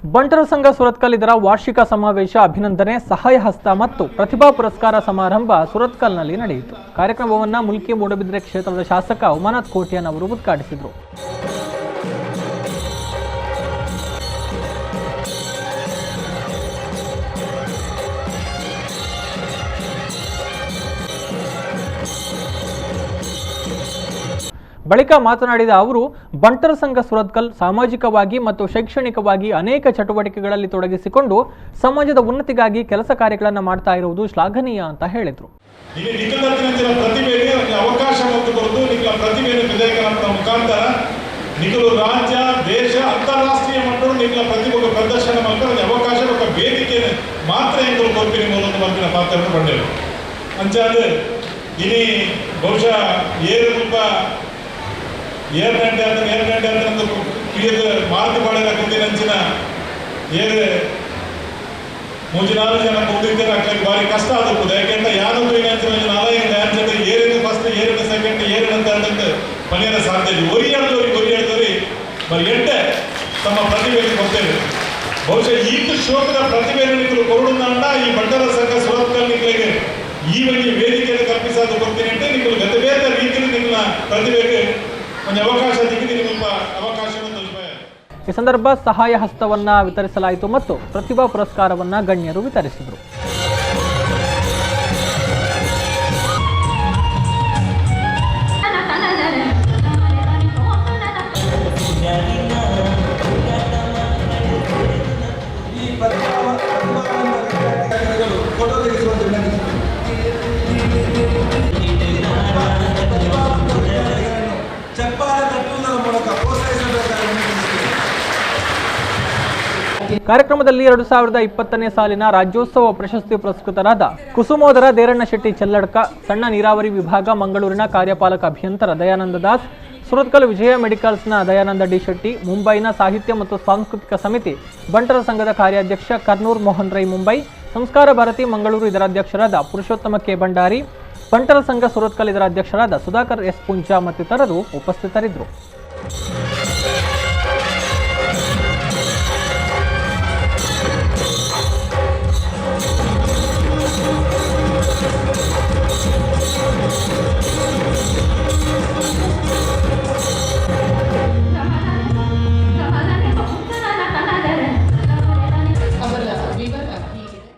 ಬಂಟರ ಸಂಘ ಸುರತ್ಕಲ್ ಇದರ ವಾರ್ಷಿಕ ಸಮಾವೇಶ, ಅಭಿನಂದನೆ, ಸಹಾಯ ಹಸ್ತ ಮತ್ತು ಪ್ರತಿಭಾ ಪುರಸ್ಕಾರ ಸಮಾರಂಭ ಸುರತ್ಕಲ್ನಲ್ಲಿ ನಡೆಯಿತು. ಕಾರ್ಯಕ್ರಮವನ್ನು ಮುಲ್ಕಿ ಮೂಡಬಿದ್ರೆ ಕ್ಷೇತ್ರದ ಶಾಸಕ ಉಮಾನಾಥ್ ಕೋಟ್ಯಾನ್ ಅವರು ಉದ್ಘಾಟಿಸಿದರು. ಬಳಿಕ ಮಾತನಾಡಿದ ಅವರು, ಬಂಟರ ಸಂಘ ಸುರತ್ಕಲ್ ಸಾಮಾಜಿಕವಾಗಿ ಮತ್ತು ಶೈಕ್ಷಣಿಕವಾಗಿ ಅನೇಕ ಚಟುವಟಿಕೆಗಳಲ್ಲಿ ತೊಡಗಿಸಿಕೊಂಡು ಸಮಾಜದ ಉನ್ನತಿಗಾಗಿ ಕೆಲಸ ಕಾರ್ಯಗಳನ್ನು ಮಾಡ್ತಾ ಇರುವುದು ಶ್ಲಾಘನೀಯ ಅಂತ ಹೇಳಿದರು. ಅವಕಾಶ ಮುಖಾಂತರ ನಿಖಲು ರಾಜ್ಯ ದೇಶ ಅಂತಾರಾಷ್ಟ್ರೀಯ ಮಟ್ಟದ ಪ್ರತಿಭೆ ಪ್ರದರ್ಶನ ಮಾಡ್ತಾರೆ ಅವಕಾಶ ವೇದಿಕೆ ಮಾತ್ರ ಎಂಬ ಕೋರ್ಪಿನ ಮೂಲಕ ಮತ್ತಿನ ಪಾತ್ರ ಪಡೆದರು ಅಂಚಾದ ಇನಿ ಬಹುಶಃ ಏರ್ಗಂಟೆ ಅಂತ ಮಾರ್ಕ್ ಮಾಡಿದ ಏರು 3-4 ಜನ ಮುಗಿದ್ರೆ ಹಾಕ್ಲಿಕ್ಕೆ ಭಾರಿ ಕಷ್ಟ ಆಗುತ್ತದೆ. ಯಾಕೆಂದ್ರೆ ಯಾರೊಂದು ನಾಲ್ಕು ಡ್ಯಾನ್ಸ್ ಅಂತ ಏರಿನ ಫಸ್ಟ್ ಏರಿನ ಸೆಕೆಂಡ್ ಏರಿನ ಅಂತ ಮನೆಯ ಸಾಧ್ಯತೆ ಒರಿಯಾಡ್ದವ್ರಿ ಬರೀ ಎಟ್ಟೆ ತಮ್ಮ ಪ್ರತಿಭೆಗೆ ಕೊಡ್ತೇವೆ. ಬಹುಶಃ ಈತ ಶೋಕದ ಪ್ರತಿಭೆಯನ್ನು ಕೊರಡುಂದ ಈ ಬಂಟರ ಸಂಘ ಸುರತ್ಕಲ್ ನಿಮಗೆ ಈ ಬಗ್ಗೆ ವೇದಿಕೆಯನ್ನು ಕಲ್ಪಿಸೋದು ಕೊಡ್ತೀನಿ ಅಂತ ನೀವು ಗತ ಬೇರೆ ರೀತಿಯಲ್ಲಿ ನಿಮ್ಮ ಪ್ರತಿಭೆಗೆ ಒಂದು ಅವಕಾಶ ಸಿಕ್ಕಿದೆ. ನಿಮ್ಮ ಅವಕಾಶವನ್ನು ಈ ಸಂದರ್ಭ ಸಹಾಯ ಹಸ್ತವನ್ನ ವಿತರಿಸಲಾಯಿತು ಮತ್ತು ಪ್ರತಿಭಾ ಪುರಸ್ಕಾರವನ್ನ ಗಣ್ಯರು ವಿತರಿಸಿದರು. ಕಾರ್ಯಕ್ರಮದಲ್ಲಿ 2020ನೇ ಸಾಲಿನ ರಾಜ್ಯೋತ್ಸವ ಪ್ರಶಸ್ತಿ ಪುರಸ್ಕೃತರಾದ ಕುಸುಮೋದರ ದೇರಣ್ಣ ಶೆಟ್ಟಿ ಚೆಲ್ಲಡ್ಕ, ಸಣ್ಣ ನೀರಾವರಿ ವಿಭಾಗ ಮಂಗಳೂರಿನ ಕಾರ್ಯಪಾಲಕ ಅಭಿಯಂತರ ದಯಾನಂದ ದಾಸ್, ಸುರತ್ಕಲ್ ವಿಜಯ ಮೆಡಿಕಲ್ಸ್ನ ದಯಾನಂದ ಡಿ ಶೆಟ್ಟಿ, ಮುಂಬೈನ ಸಾಹಿತ್ಯ ಮತ್ತು ಸಾಂಸ್ಕೃತಿಕ ಸಮಿತಿ ಬಂಟರ ಸಂಘದ ಕಾರ್ಯಾಧ್ಯಕ್ಷ ಕರ್ನೂರ್ ಮೋಹನ್ ರೈ ಮುಂಬೈ, ಸಂಸ್ಕಾರ ಭಾರತಿ ಮಂಗಳೂರು ಇದರ ಅಧ್ಯಕ್ಷರಾದ ಪುರುಷೋತ್ತಮ ಕೆ ಭಂಡಾರಿ, ಬಂಟರ ಸಂಘ ಸುರತ್ಕಲ್ ಇದರ ಅಧ್ಯಕ್ಷರಾದ ಸುಧಾಕರ್ ಎಸ್ ಪುಂಜಾ ಮತ್ತಿತರರು ಉಪಸ್ಥಿತರಿದ್ದರು.